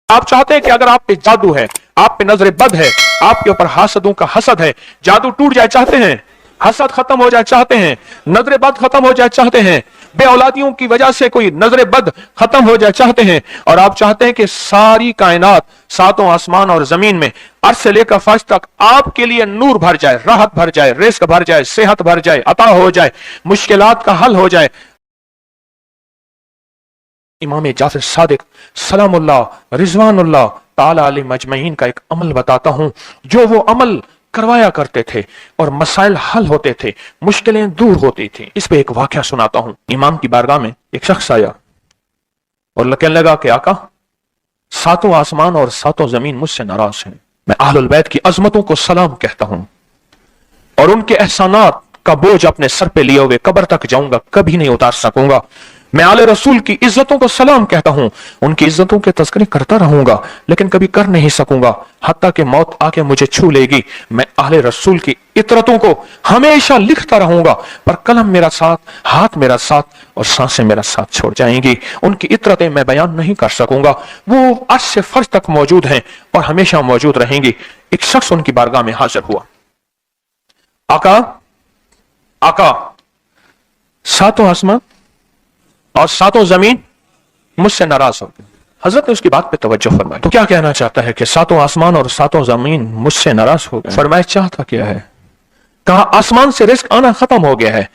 आप चाहते हैं कि अगर आप पे जादू है, आप पे नजर बद है, आपके ऊपर हासदों का हसद है, जादू टूट जाए चाहते हैं, हसद खत्म हो जाए चाहते हैं, नजर बद खत्म हो जाए चाहते हैं, बे औलादियों की वजह से कोई नजर बद खत्म हो जाए चाहते हैं, और आप चाहते हैं कि सारी कायनात, सातों आसमान और जमीन में अर्श से लेकर फर्श तक आपके लिए नूर भर जाए, राहत भर जाए, रिस्क भर जाए, सेहत भर जाए, अता हो जाए, मुश्किलात का हल हो जाए। इमाम जाफर सादिक सलामुल्लाह रिजवानुल्लाह ताला अलैहि मजमईन का एक अमल बताता हूं, जो वो अमल करवाया करते थे और मसाइल हल होते थे, मुश्किलें दूर होती थी। इस पे एक वाकया सुनाता हूं। इमाम की बारगाह में एक शख्स आया और कहने लगा कि आका, सातों आसमान और सातों जमीन मुझसे नाराज हैं। मैं अहलुल बैत की अजमतों को सलाम कहता हूं और उनके एहसानात का बोझ अपने सर पे लिए हुए कब्र तक जाऊंगा, कभी नहीं उतार सकूंगा। मैं आले रसूल की इज्जतों को सलाम कहता हूं, उनकी इज्जतों के तज़किरे करता रहूंगा, लेकिन कभी कर नहीं सकूंगा, हत्ता कि मौत आके मुझे छू लेगी। मैं आले रसूल की इतरतों को हमेशा लिखता रहूंगा, पर कलम मेरा साथ, हाथ मेरा साथ और सांसें मेरा साथ छोड़ जाएंगी। उनकी इतरतें मैं बयान नहीं कर सकूंगा, वो अर्श से फर्श तक मौजूद हैं और हमेशा मौजूद रहेंगी। एक शख्स उनकी बारगाह में हाजिर हुआ। आका, आका, सातों आसमान और सातों जमीन मुझसे नाराज हो गए। हजरत ने उसकी बात पे तवज्जो फरमाई। तो क्या कहना चाहता है कि सातों आसमान और सातों जमीन मुझसे नाराज हो गए? फरमाया चाहता क्या है? कहा आसमान से रिस्क आना खत्म हो गया है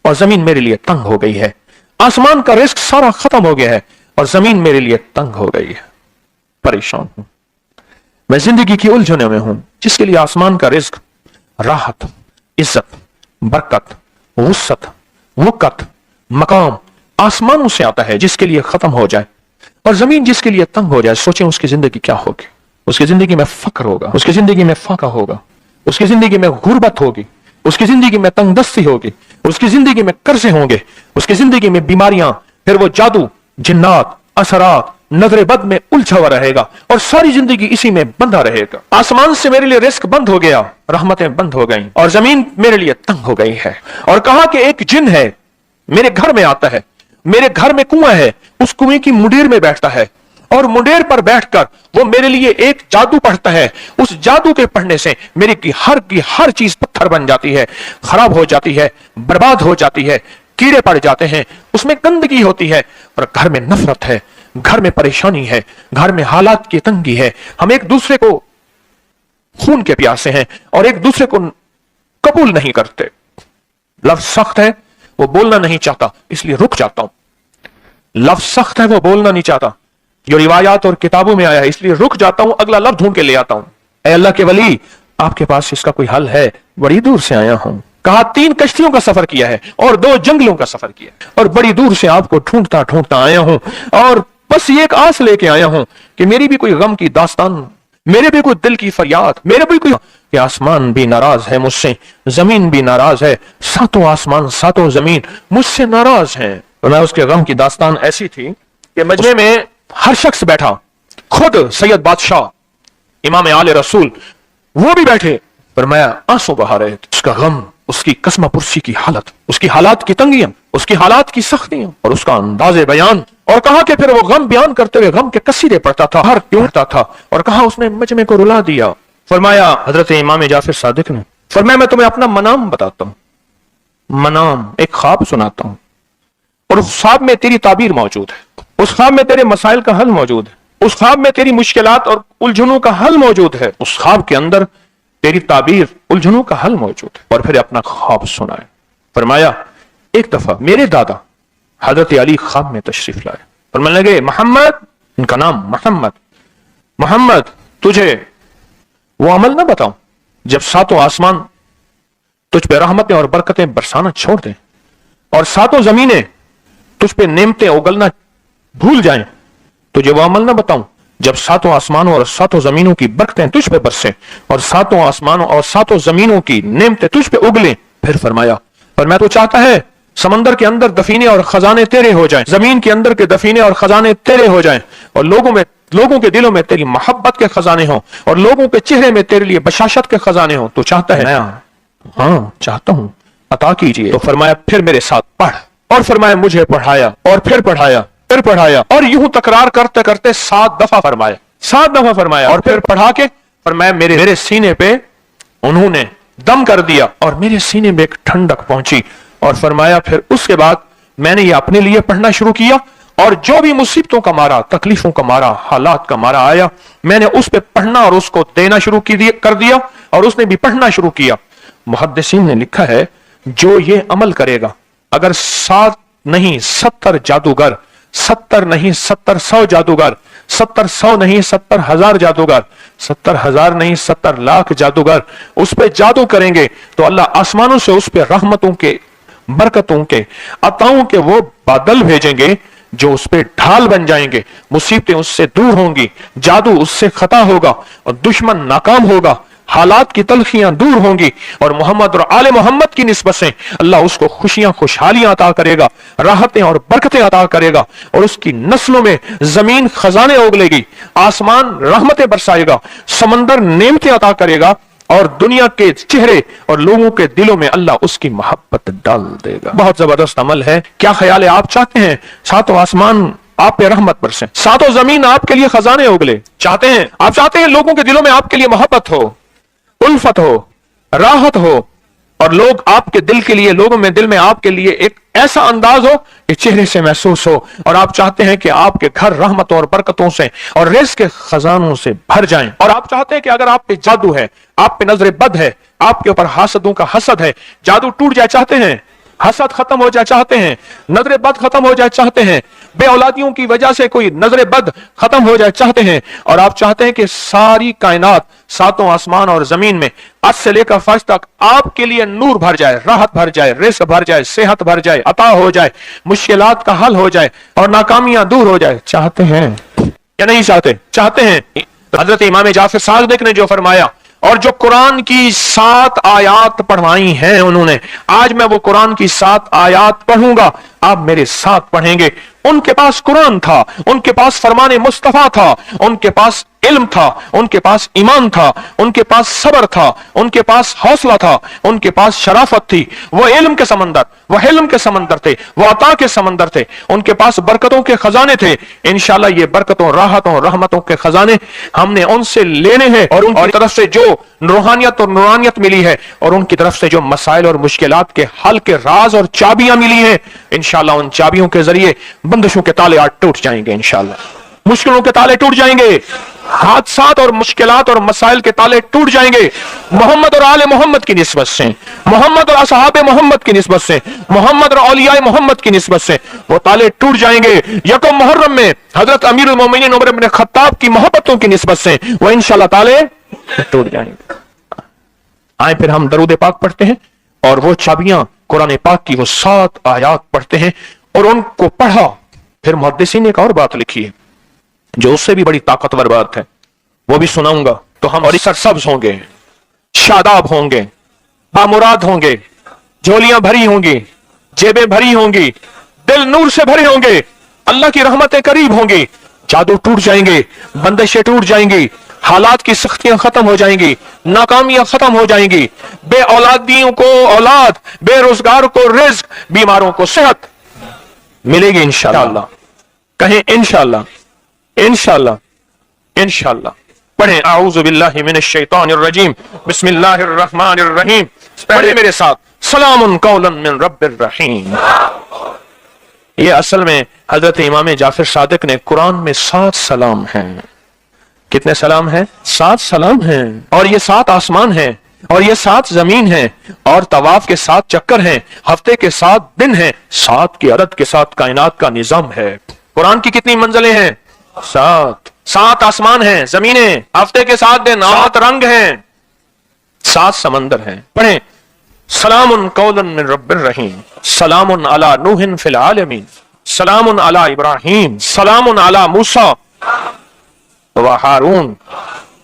और जमीन मेरे लिए तंग हो गई है। आसमान का रिस्क सारा खत्म हो गया है और जमीन मेरे लिए तंग हो गई है। परेशान हूं, मैं जिंदगी की उलझनों में हूं। जिसके लिए आसमान का रिस्क, राहत, इज्जत, बरकत, वुसअत, वक़्त, मकाम आसमानों से आता है, जिसके लिए खत्म हो जाए, और जमीन जिसके लिए तंग हो जाए, सोचें उसकी जिंदगी क्या होगी। उसकी जिंदगी में फक्र होगा, उसकी जिंदगी में फाका होगा, उसकी जिंदगी में गुर्बत होगी, उसकी जिंदगी में तंगदस्ती होगी, उसकी जिंदगी में कर्जे होंगे, उसकी जिंदगी में बीमारियां, फिर वो जादू, जिन्नात, असरात, नजर बद में उलझा हुआ रहेगा और सारी जिंदगी इसी में बंधा रहेगा। आसमान से मेरे लिए रिस्क बंद हो गया, रहमतें बंद हो गई और जमीन मेरे लिए तंग हो गई है। और कहा कि एक जिन है, मेरे घर में आता है, मेरे घर में कुआं है, उस कुएं की मुंडेर में बैठता है और मुंडेर पर बैठकर वो मेरे लिए एक जादू पढ़ता है। उस जादू के पढ़ने से मेरी की हर चीज पत्थर बन जाती है, खराब हो जाती है, बर्बाद हो जाती है, कीड़े पड़ जाते हैं, उसमें गंदगी होती है और घर में नफरत है, घर में परेशानी है, घर में हालात की तंगी है। हम एक दूसरे को खून के प्यासे हैं और एक दूसरे को कबूल नहीं करते। लफ्ज सख्त है, वो बोलना नहीं चाहता, इसलिए रुक जाता हूं। लफ्ज सख्त है, वो बोलना नहीं चाहता, जो रिवायात और किताबों में आया है, इसलिए रुक जाता हूं, अगला लफ्ज ढूंढ के ले आता हूं। ऐ अल्लाह के वली, आपके पास इसका कोई हल है? बड़ी दूर से आया हूं। कहा 3 कश्तियों का सफर किया है और 2 जंगलों का सफर किया है और बड़ी दूर से आपको ढूंढता ढूंढता आया हूं और बस ये एक आस लेके आया हूं कि मेरी भी कोई गम की दास्तान, मेरे भी कोई दिल की फरियाद, मेरे भी कोई कि आसमान भी नाराज है मुझसे, जमीन भी नाराज है, सातों आसमान सातों जमीन मुझसे नाराज हैं। तो मैं उसके गम की दास्तान ऐसी थी कि मजमे में हर शख्स बैठा, खुद सैयद बादशाह इमाम आले रसूल वो भी बैठे, पर मैं आंसू बहा रहे थे। उसका गम, उसकी कसमा पुरसी की हालत, उसकी हालात की तंगियां, उसकी हालात की सख्तियां और उसका अंदाजे बयान। और कहा कि फिर वो गम बयान करते हुए गम के कसीदे पढ़ता था, हर पढ़ता था और कहा उसने मजमे को रुला दिया। फरमाया हजरत इमाम जाफर सादिक ने, फरमाया मैं तुम्हें अपना मनाम बताता हूं, मनाम एक ख्वाब सुनाता हूं और उस ख्वाब में तेरी ताबीर मौजूद है, उस ख्वाब में तेरे मसाइल का हल मौजूद है, उस ख्वाब में तेरी मुश्किलात और उलझनों का हल मौजूद है, उस ख्वाब के अंदर तेरी ताबीर, उलझनों का हल मौजूद है। और फिर अपना ख्वाब सुनाए। फरमाया एक दफा मेरे दादा हजरत अली ख्वाब में तशरीफ लाए, फरमाने लगे मोहम्मद, इनका नाम मोहम्मद, मोहम्मद तुझे वो अमल ना बताऊं जब सातों आसमान तुझ पे रहमतें और बरकतें बरसाना छोड़ दें और सातों जमीनें तुझ पे नेमतें उगलना भूल जाएं? तुझे वो अमल ना बताऊं जब सातों आसमानों और सातों जमीनों की बरकतें तुझ पे बरसें और सातों आसमानों और सातों जमीनों की नेमतें तुझ पे उगलें? फिर फरमाया, पर मैं तो चाहता है समंदर के अंदर दफीने और खजाने तेरे हो जाएं, जमीन के अंदर के दफीने और खजाने तेरे हो जाएं और लोगों के दिलों में तेरी मोहब्बत के खजाने हों और लोगों के चेहरे में तेरे लिए बशाशत के खजाने हों। तो चाहता है? हाँ चाहता हूं, अता कीजिए। तो फरमाया फिर मेरे साथ पढ़, और फरमाया मुझे पढ़ाया और फिर पढ़ाया। फिर पढ़ाया और यूं तकरार करते करते 7 दफा फरमाया, 7 दफा फरमाया और फिर पढ़ा के फरमाया मेरे सीने पे उन्होंने दम कर दिया और मेरे सीने में एक ठंडक पहुंची। और फरमाया फिर उसके बाद मैंने ये अपने लिए पढ़ना शुरू किया और जो भी मुसीबतों का मारा, तकलीफों का मारा, हालात का मारा आया, मैंने उस पे पढ़ना और उसको देना शुरू कर दिया और उसने भी पढ़ना शुरू किया। मुहद्दिसीन ने लिखा है जो ये अमल करेगा, अगर 7 नहीं 70 जादूगर, 70 नहीं 70,100 जादूगर, 70,100 नहीं 70,000 जादूगर, 70,000 नहीं 70 लाख जादूगर उस पे जादू करेंगे तो अल्लाह आसमानों से उस पे रहमतों के, बरकतों के, अताओं के वो बादल भेजेंगे जो उस पे ढाल बन जाएंगे। मुसीबतें उससे दूर होंगी, जादू उससे खता होगा और दुश्मन नाकाम होगा, हालात की तलखियां दूर होंगी और मोहम्मद और आले मोहम्मद की निस्बत से अल्लाह उसको खुशियां, खुशहालियां अता करेगा, राहतें और बरकतें अता करेगा और उसकी नस्लों में जमीन खजाने उगलेगी, आसमान रहमतें बरसाएगा, समंदर नेमतें अता करेगा और दुनिया के चेहरे और लोगों के दिलों में अल्लाह उसकी मोहब्बत डाल देगा। बहुत जबरदस्त अमल है। क्या ख्याल है? आप चाहते हैं 7 आसमान आप पे रहमत बरसे, 7 जमीन आपके लिए खजाने उगले? चाहते हैं? आप चाहते हैं लोगों के दिलों में आपके लिए मोहब्बत हो, उल्फत हो, राहत हो और लोग आपके दिल के लिए, लोगों में दिल में आपके लिए एक ऐसा अंदाज हो कि चेहरे से महसूस हो और आप चाहते हैं कि आपके घर रहमतों और बरकतों से और रिज़्क़ के खजानों से भर जाएं और आप चाहते हैं कि अगर आप पे जादू है, आप पे नजर बद है, आपके ऊपर हासदों का हसद है, जादू टूट जाए चाहते हैं, हसद खत्म हो जाए चाहते हैं, नजर बद खत्म हो जाए चाहते हैं, बे औलादियों की वजह से कोई नजर बद खत्म हो जाए चाहते हैं और आप चाहते हैं कि सारी कायनात, 7 आसमान और जमीन में आज से लेकर फर्श तक आपके लिए नूर भर जाए, राहत भर जाए, रिज़्क़ भर जाए, सेहत भर जाए, अता हो जाए, मुश्किलात का हल हो जाए और नाकामियां दूर हो जाए, चाहते हैं या नहीं चाहते? चाहते हैं। तो हजरत इमाम जाफर सादिक ने जो फरमाया और जो कुरान की 7 आयात पढ़वाई हैं उन्होंने, आज मैं वो कुरान की 7 आयात पढ़ूंगा, आप मेरे साथ पढ़ेंगे। उनके पास कुरान था, उनके पास फरमाने मुस्तफा था, उनके पास इल्म था, उनके पास ईमान था, उनके पास सब्र था, उनके पास हौसला था, उनके पास शराफत थी। वो इल्म के समंदर, वो हिल्म के समंदर थे, वो अता के समंदर थे, उनके पास बरकतों के खजाने थे। इंशाल्लाह ये बरकतों, राहतों, रहमतों के खजाने हमने उनसे लेने हैं और उनकी तरफ से जो रूहानियत और नूरानियत मिली है और उनकी तरफ से जो मसाइल और मुश्किलात के हल के राज और चाबियां मिली हैं, इंशाल्लाह उन चाबियों के जरिए बंदिशों के ताले आज टूट जाएंगे, इंशाल्लाह मुश्किलों के ताले टूट जाएंगे, हादसात और मुश्किलात और मसाइल के ताले टूट जाएंगे। मोहम्मद और आले मोहम्मद की निस्बत से, मोहम्मद और असहाबे मोहम्मद की निस्बत से, मोहम्मद और औलियाए मोहम्मद की निस्बत से वो ताले टूट जाएंगे। यकम मुहर्रम में हजरत अमीरुल मोमिनीन उमर इब्न खत्ताब की मोहब्बतों की निस्बत से वो इंशाल्लाह ताले टूट जाएंगे। आए फिर हम दरूद पाक पढ़ते हैं और वो चाबियां कुरान पाक की वो 7 आयात पढ़ते हैं और उनको पढ़ा। फिर मुहद्दिसीन ने एक और बात लिखी है जो उससे भी बड़ी ताकतवर बात है, वो भी सुनाऊंगा। तो हम और सरसब्ज होंगे, शादाब होंगे, बामुराद होंगे, झोलियां भरी होंगी, जेबें भरी होंगी, दिल नूर से भरे औंगे, अल्लाह की रहमतें करीब होंगी, जादू टूट जाएंगे, बंदिशें टूट जाएंगी, हालात की सख्तियां खत्म हो जाएंगी, नाकामियां खत्म हो जाएंगी, बे औलादियों को औलाद, बेरोजगार को रिज्क, बीमारों को सेहत मिलेगी इंशाअल्लाह। कहें इंशाअल्लाह, इंशाअल्लाह, इंशाअल्लाह। पढ़ें आऊज़ु बिल्लाहि मिनश शैतानिर रजीम, बिस्मिल्लाहिर रहमानिर रहीम। पढ़े मेरे साथ, सलामुन कौलन मिन रब्बिर रहीम। ये असल में हजरत इमाम जाफर सादिक ने कुरान में 7 सलाम हैं। कितने सलाम हैं? 7 सलाम हैं। और ये 7 आसमान हैं और ये 7 जमीन है और तवाफ के 7 चक्कर हैं, हफ्ते के 7 दिन हैं, 7 की अदद के साथ कायनात का निजाम है। कुरान की कितनी मंजिलें हैं? 7 आसमान हैं, जमीनें, हफ्ते के 7 दिन, 7 रंग हैं, 7 समंदर हैं। पढ़ें सलामुन कौलन मिन रब्बिर रहीम, सलामुन अला नूहिन फिल आलमीन, सलामुन अला इब्राहीम, सलामुन अला मूसा व हारून,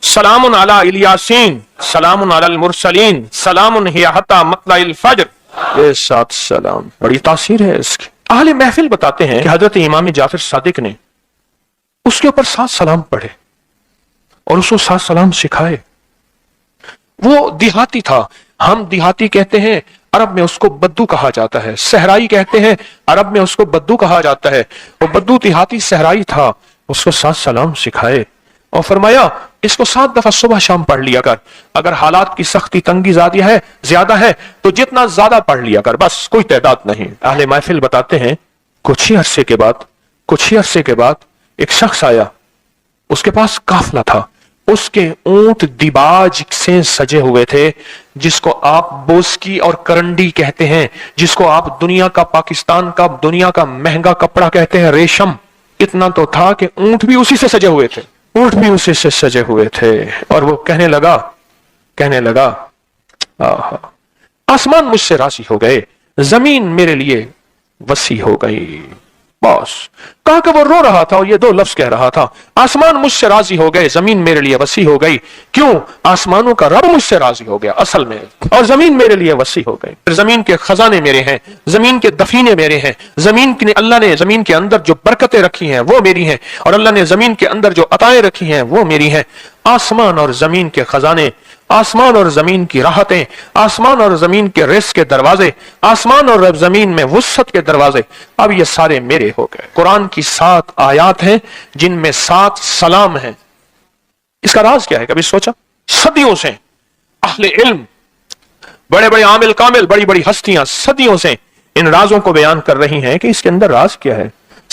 सलामुन अला इलियासीन, सलामुन अलल मुरसलीन, सलामुन हिया हत्ता मतलइल फज्र। ये 7 सलाम, बड़ी तासीर है इसकी। अहले महफिल बताते हैं कि हजरत इमाम जाफर सादिक ने उसके ऊपर 7 सलाम पढ़े और उसको 7 सलाम सिखाए। वो देहाती था, हम देहाती कहते हैं عرب میں اس کو بدو کہا جاتا ہے، صحرائی کہتے ہیں، عرب میں اس کو بدو کہا جاتا ہے۔ وہ بدو دیہاتی صحرائی تھا، اس کو 7 سلام سکھائے اور فرمایا اس کو 7 دفعہ صبح شام پڑھ لیا کر، اگر حالات کی سختی تنگی زیادہ ہے تو جتنا زیادہ پڑھ لیا کر، بس کوئی تعداد نہیں۔ اہل محفل بتاتے ہیں کچھ ہی عرصے کے بعد ایک شخص آیا، اس کے پاس قافلہ تھا، اس کے اونٹ دیباج سے سجے ہوئے تھے، جس کو آپ بوسکی اور کرنڈی کہتے ہیں، جس کو آپ پاکستان کا دنیا کا مہنگا کپڑا کہتے ہیں، ریشم۔ اتنا تو تھا کہ اونٹ بھی اسی سے سجے ہوئے تھے، اور وہ کہنے لگا آسمان مجھ سے راضی ہو گئے، زمین میرے لیے وسیع ہو گئی۔ بس کہا کہ وہ رو رہا تھا اور یہ 2 لفظ کہہ رہا تھا، آسمان مجھ سے راضی ہو گئے، زمین میرے لیے وسیع ہو گئی۔ کیوں؟ آسمانوں کا رب مجھ سے راضی ہو گیا اصل میں، اور زمین میرے لیے وسیع ہو گئی۔ پھر زمین کے خزانے میرے ہیں، زمین کے دفینے میرے ہیں، اللہ نے زمین کے اندر جو برکتیں رکھی ہیں وہ میری ہیں، اور اللہ نے زمین کے اندر جو عطائیں رکھی ہیں وہ میری ہیں۔ آسمان اور زمین کے خزانے، آسمان اور زمین کی راحتیں، آسمان اور زمین کے رزق کے دروازے، آسمان اور زمین میں وسعت کے دروازے، اب یہ سارے میرے ہو گئے۔ قرآن کی 7 آیات ہیں جن میں 7 سلام ہیں۔ اس کا راز کیا ہے؟ کبھی سوچا؟ صدیوں سے اہل علم، بڑے بڑے عامل کامل، بڑی بڑی ہستیاں صدیوں سے ان رازوں کو بیان کر رہی ہیں کہ اس کے اندر راز کیا ہے،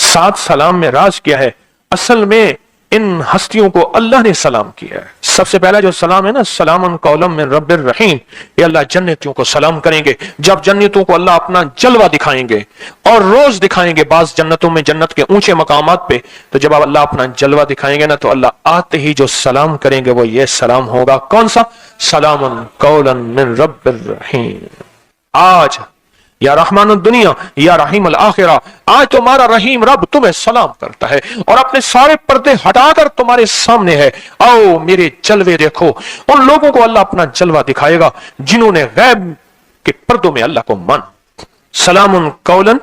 7 سلام میں راز کیا ہے۔ اصل میں ان ہستیوں کو اللہ نے سلام کیا ہے۔ سب سے پہلا جو سلام ہے نا، سلام قولا من رب الرحیم، یہ اللہ جنتیوں کو سلام کریں گے جب جنتوں کو اللہ اپنا جلوہ دکھائیں گے، اور روز دکھائیں گے بعض جنتوں میں، جنت کے اونچے مقامات پہ، تو جب اللہ اپنا جلوہ دکھائیں گے نا تو اللہ آتے ہی جو سلام کریں گے وہ یہ سلام ہوگا۔ کون سا؟ سلام قولا من رب الرحیم۔ آج یا رحمان الدنیا یا رحیم الآخرہ، آج تمہارا رحیم رب تمہیں سلام کرتا ہے اور اپنے سارے پردے ہٹا کر تمہارے سامنے ہے۔ آؤ میرے جلوے دیکھو۔ ان لوگوں کو اللہ اپنا جلوہ دکھائے گا جنہوں نے غیب کے پردوں میں اللہ کو مانا۔ سلام قولا،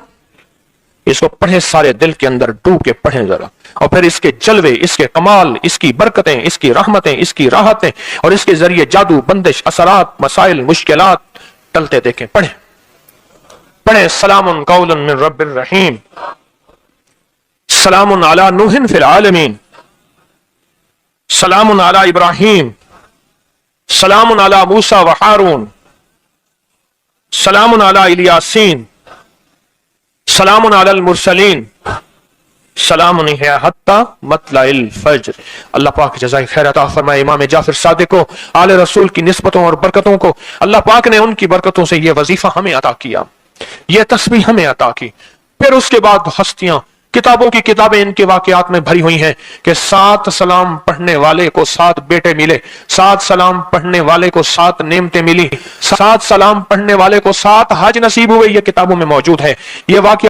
اس کو پڑھیں، سارے دل کے اندر ڈوب کے پڑھیں ذرا، اور پھر اس کے جلوے، اس کے کمال، اس کی برکتیں، اس کی رحمتیں، اس کی راحتیں، اور اس کے ذریعے جادو، بندش، اثرات، مسائل، مشکلات ٹلتے دیکھیں۔ پڑھیں سلام قولا من رب الرحیم، سلام علی نوح فی العالمین، سلام علی ابراہیم، سلام علی موسیٰ و ہارون، سلام علی الیاسین، سلام علی المرسلین، سلام ہے حتی مطلع الفجر۔ اللہ پاک جزائے خیر عطا فرمائے امام جعفر صادق کو، آل رسول کی نسبتوں اور برکتوں کو۔ اللہ پاک نے ان کی برکتوں سے یہ وظیفہ ہمیں عطا کیا، یہ تسبیح ہمیں عطا کی۔ پھر اس کے بعد ہستیاں، کتابوں کی کتابیں ان کے واقعات میں بھری ہوئی ہیں کہ 7 سلام پڑھنے والے کو 7 بیٹے ملے، 7 سلام پڑھنے والے کو 7 نعمتیں ملی، 7 سلام پڑھنے والے کو 7 حج نصیب ہوئے، یہ کتابوں میں موجود ہے۔ یہ واقعہ